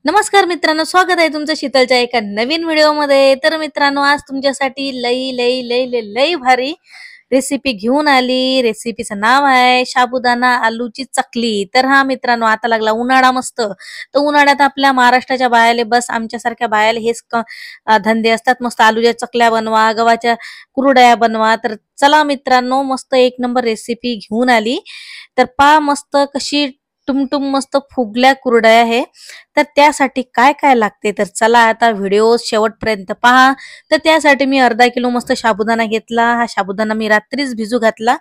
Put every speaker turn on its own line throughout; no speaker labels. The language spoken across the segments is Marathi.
नमस्कार मित्रांनो, स्वागत आहे तुमचं शीतलच्या एका नवीन व्हिडिओमध्ये। तर मित्रांनो, आज तुमच्यासाठी लई लई लई लई लई भारी रेसिपी घेऊन आली। रेसिपीचं नाव आहे साबुदाणा आलूची चकली। तर हा मित्रांनो, आता लागला उन्हाळा मस्त, तर उन्हाळ्यात आपल्या महाराष्ट्राच्या बायाले, बस आमच्यासारख्या बायाले हेच धंदे असतात। मस्त आलूच्या चकल्या बनवा, गव्हाच्या कुरडया बनवा। तर चला मित्रांनो, मस्त एक नंबर रेसिपी घेऊन आली। तर पा मस्त कशी टुमटुम मस्त फुगल्या कुरडया आहे। तर त्यासाठी काय काय लागते, तर चला आता व्हिडिओ शेवटपर्यंत पहा। तर त्यासाठी मी अर्धा किलो मस्त साबुदाणा घेतला। हा साबुदाणा मी रात्रीच भिजू घातला।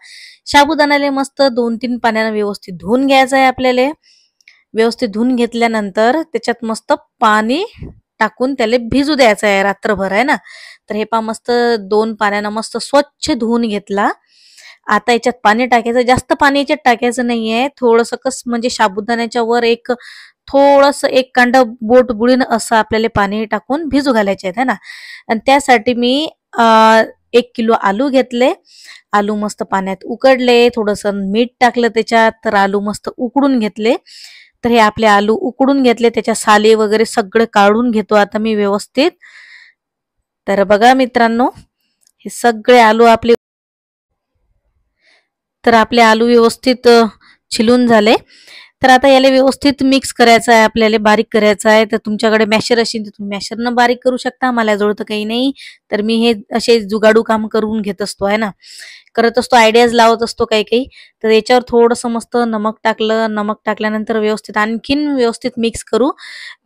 साबुदाण्याला मस्त 2-3 पाण्याने व्यवस्थित धुवून घ्यायचं आहे आपल्याला। व्यवस्थित धुवून घेतल्यानंतर त्याच्यात मस्त पाणी टाकून त्याला भिजू द्यायचं आहे रात्रभर, आहे ना। तर हे पा मस्त 2 पाण्यानं मस्त स्वच्छ धुवून घेतला। आता याच्यात पाणी टाकायचं, जास्त पाणी याच्यात टाकायचं नाहीये। थोडंसं कस म्हणजे साबुदाण्याच्या वर एक कांडा बोट बुडीन असं आपल्याला पाणी टाकून भिजू घालायचे आहेत, है ना। आणि त्यासाठी मी 1 किलो आलू घेतले। आलू मस्त पाण्यात उकडले, थोडंसं मीठ टाकलं त्याच्यात, तर आलू मस्त उकडून घेतले। तर हे आपले आलू उकडून घेतले, त्याच्या साली वगैरे सगळे काढून घेतो आता मी व्यवस्थित। तर बघा मित्रांनो, हे सगळे आलू आपले आलू व्यवस्थित छिलून झाले। तर आता याला व्यवस्थित मिक्स करायचं आहे, आपल्याला बारीक करायचं आहे। तर तुमच्याकडे मॅशर असेल तर तुम्ही मॅशरनं बारीक करू शकता, मला जवळ तर काही नाही। तर मी हे असे जुगाडू काम करून घेत असतो, आहे ना, करत असतो, आयडियाज लावत असतो काही काही। तर याच्यावर थोडंसं मस्त नमक टाकलं, नमक टाकल्यानंतर व्यवस्थित आणखीन व्यवस्थित मिक्स करू।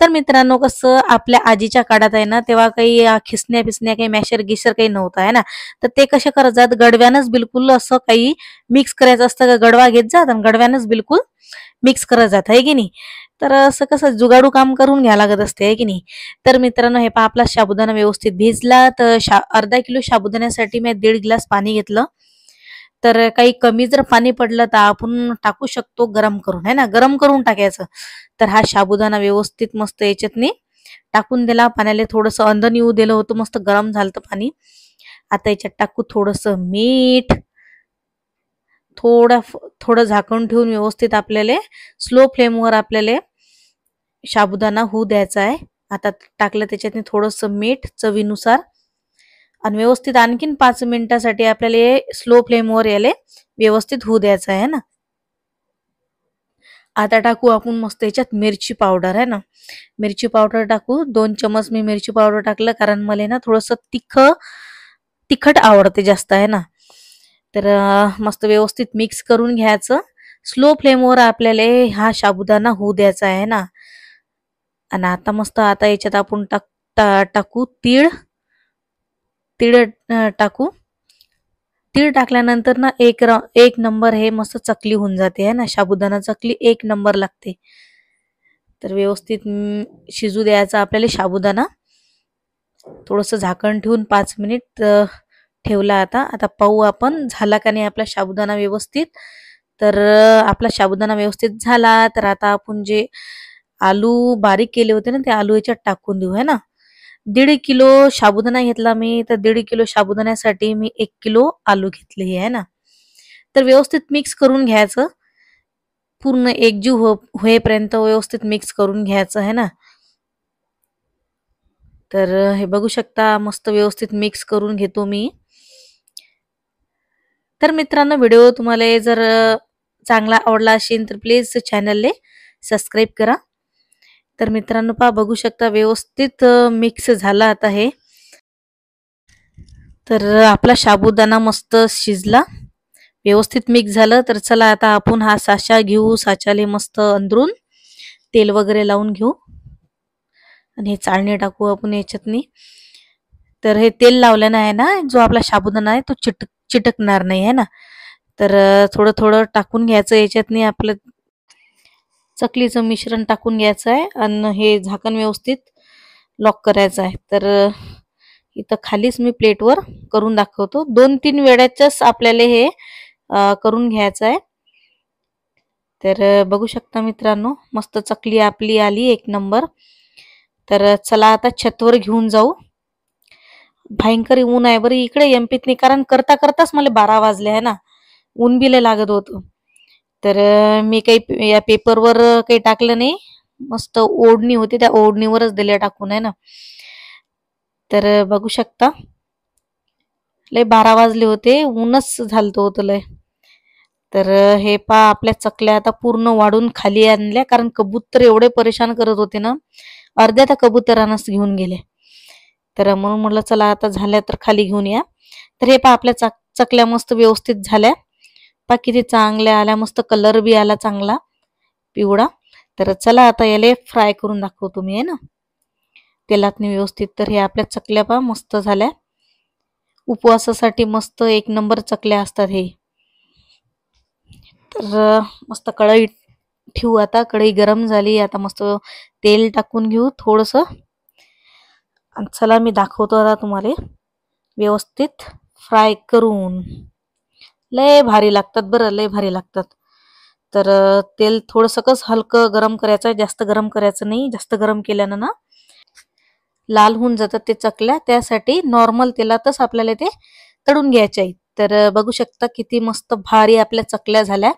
तर मित्रांनो, कसं आपल्या आजीच्या काळात आहे ना, तेव्हा काही खिसण्या पिसण्या काही मॅशर गिशर काही नव्हतं, आहे ना। तर ते कसे करतात, गडव्यानंच बिलकुल असं काही मिक्स करायचं असतं का, गडवा घेत जात आणि गडव्यानंच बिलकुल मिक्स करत जात, आहे की नाही। तर असं कसं जुगाडू काम करून घ्यावं लागत असते, आहे की नाही। तर मित्रांनो, हे पहा आपला साबुदाणा व्यवस्थित भिजला। तर अर्धा किलो साबुदाण्यासाठी मी 1.5 ग्लास पाणी घेतलं। तर काही कमी जर पाणी पडलं तर आपण टाकू शकतो गरम करून, है ना, गरम करून टाकायचं। तर हा साबुदाणा व्यवस्थित मस्त याच्यातनी टाकून दिला, पाण्याला थोडंसं अंदन येऊ दिलं होतं, मस्त गरम झालं पाणी। आता याच्यात टाकू थोडंसं मीठ, थोडं झाकण ठेवून व्यवस्थित आपल्याला स्लो फ्लेमवर आपल्याला साबुदाणा होऊ द्यायचा आहे। आता टाकलं त्याच्यात थोडंसं मीठ चवीनुसार, आणि व्यवस्थित आणखीन 5 मिनिटासाठी आपल्याला स्लो फ्लेमवर याला व्यवस्थित होऊ द्यायचं आहे ना। आता टाकू आपण मस्त याच्यात मिरची पावडर, आहे ना, मिरची पावडर टाकू। 2 चमच मी मिरची पावडर टाकलं, कारण मला ना थोडंसं तिखट आवडते जास्त, आहे ना। तर मस्त व्यवस्थित मिक्स करून घ्यायचं। स्लो फ्लेमवर आपल्याला हा साबुदाणा होऊ द्यायचा आहे ना। आणि आता मस्त आता याच्यात आपण टाकू तीळ। तीळ टाकू। तीळ टाकल्यानंतर ना एक नंबर हे मस्त चकली होऊन जाते, है ना। साबुदाणा चकली एक नंबर लागते। तर व्यवस्थित शिजू द्यायचा आपल्याला साबुदाणा। थोडंसं झाकण ठेवून 5 मिनिट ठेवला। आता पाहू आपण झाला का नाही आपला साबुदाणा व्यवस्थित। तर आपला साबुदाणा व्यवस्थित झाला। तर आता आपण जे आलू बारीक केले होते ना, ते आलू याच्यात टाकून देऊ, है ना। 1.5 किलो साबुदाणा घेतला मी, तर 1.5 किलो साबुदाण्यासाठी मी 1 किलो आलू घेतली आहे ना। तर व्यवस्थित मिक्स करून घ्यायचं, पूर्ण एकजीव होईपर्यंत व्यवस्थित मिक्स करून घ्यायचं, है ना। तर हे बघू शकता, मस्त व्यवस्थित मिक्स करून घेतो मी। तर मित्रांनो, व्हिडिओ तुम्हाला जर चांगला आवडला असेल तर प्लीज चॅनलला सबस्क्राईब करा। तर मित्रांनो, पहा बघू शकता व्यवस्थित मिक्स झाला आता हे। तर आपला साबुदाणा मस्त शिजला, व्यवस्थित मिक्स झालं। तर चला आता आपण हा साचा घेऊ, साच्याले मस्त अंदरून तेल वगैरे लावून घेऊ, आणि हे चाळणी टाकू आपण याच्यातनी। तर हे तेल लावल्यानं आहे ना, जो आपला साबुदाणा आहे तो चिटकणार नाही, आहे ना। तर थोडं थोडं टाकून घ्यायचं याच्यातनी, आपलं चकलीचं मिश्रण टाकून घ्यायचं आहे, आणि हे झाकण व्यवस्थित लॉक करायचं आहे। तर इथं खालीच मी प्लेटवर करून दाखवतो, 2-3 वेळाच आपल्याला हे करून घ्यायचं आहे। तर बघू शकता मित्रांनो, मस्त चकली आपली आली एक नंबर। तर चला आता छतवर घेऊन जाऊ। भयंकर ऊन आहे बरं इकडे एमपीतनी, कारण करता करताच मला 12 वाजले, आहे ना, ऊन बी लय लागत होतं। तर मी काही या पेपरवर काही टाकलं नाही, मस्त ओढणी होती, त्या ओढणीवरच दिल्या टाकून आहे ना. तर बघू शकता लय 12 वाजले होते, ऊनच झालत होतं लय. तर हे पा आपल्या चकल्या आता पूर्ण वाढून खाली आणल्या, कारण कबूतर एवढे परेशान करत होते ना, अर्ध्या त्या कबुतरांनाच घेऊन गेले. तर म्हणून म्हटलं चला आता झाल्या तर खाली घेऊन या. तर हे पा आपल्या चकल्या मस्त व्यवस्थित झाल्या, पा किती चांगल्या आल्या, मस्त कलर बी आला चांगला पिवळा. तर चला आता याले फ्राय करून दाखवतो मी आहे ना तेलातनी व्यवस्थित. तर हे आपल्या चकल्या पा मस्त झाल्या, उपवासासाठी मस्त एक नंबर चकल्या असतात हे. तर मस्त कढई ठेवू, आता कढई गरम झाली, आता मस्त तेल टाकून घेऊ थोडस. आणि चला मी दाखवतो आता तुम्हाला व्यवस्थित फ्राय करून. लय भारी लागतात बरं, लय भारी लागतात. तर तेल थोडंसं कस हलकं गरम करायचं, जास्त गरम करायचं नाही, जास्त गरम केल्यानं ना लाल होऊन जातात ते चकल्या, त्यासाठी नॉर्मल तेलातच आपल्याला ते तळून घ्यायचे आहेत. तर बघू शकता किती मस्त भारी आपल्या चकल्या झाल्या,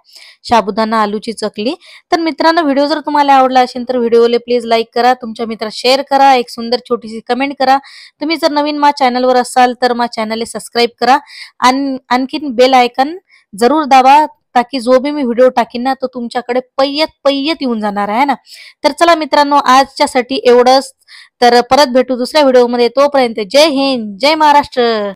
साबुदाणा आलूची चकली. तर मित्रांनो, व्हिडिओ जर तुम्हाला आवडला असेल तर व्हिडिओला प्लीज लाईक करा, तुमच्या मित्रात शेअर करा, एक सुंदर छोटीशी कमेंट करा. तुम्ही जर नवीन मा चॅनलवर असाल तर मा चॅनलला सबस्क्राईब करा, आणि आणखीन बेल आयकन जरूर दाबा, ताकी जो बी मी व्हिडिओ टाकीन ना तो तुमच्याकडे पय्यत पय्यत येऊन जाणार आहे ना. तर चला मित्रांनो, आजच्यासाठी एवढंच. तर परत भेटू दुसऱ्या व्हिडिओमध्ये, तोपर्यंत जय हिंद, जय महाराष्ट्र.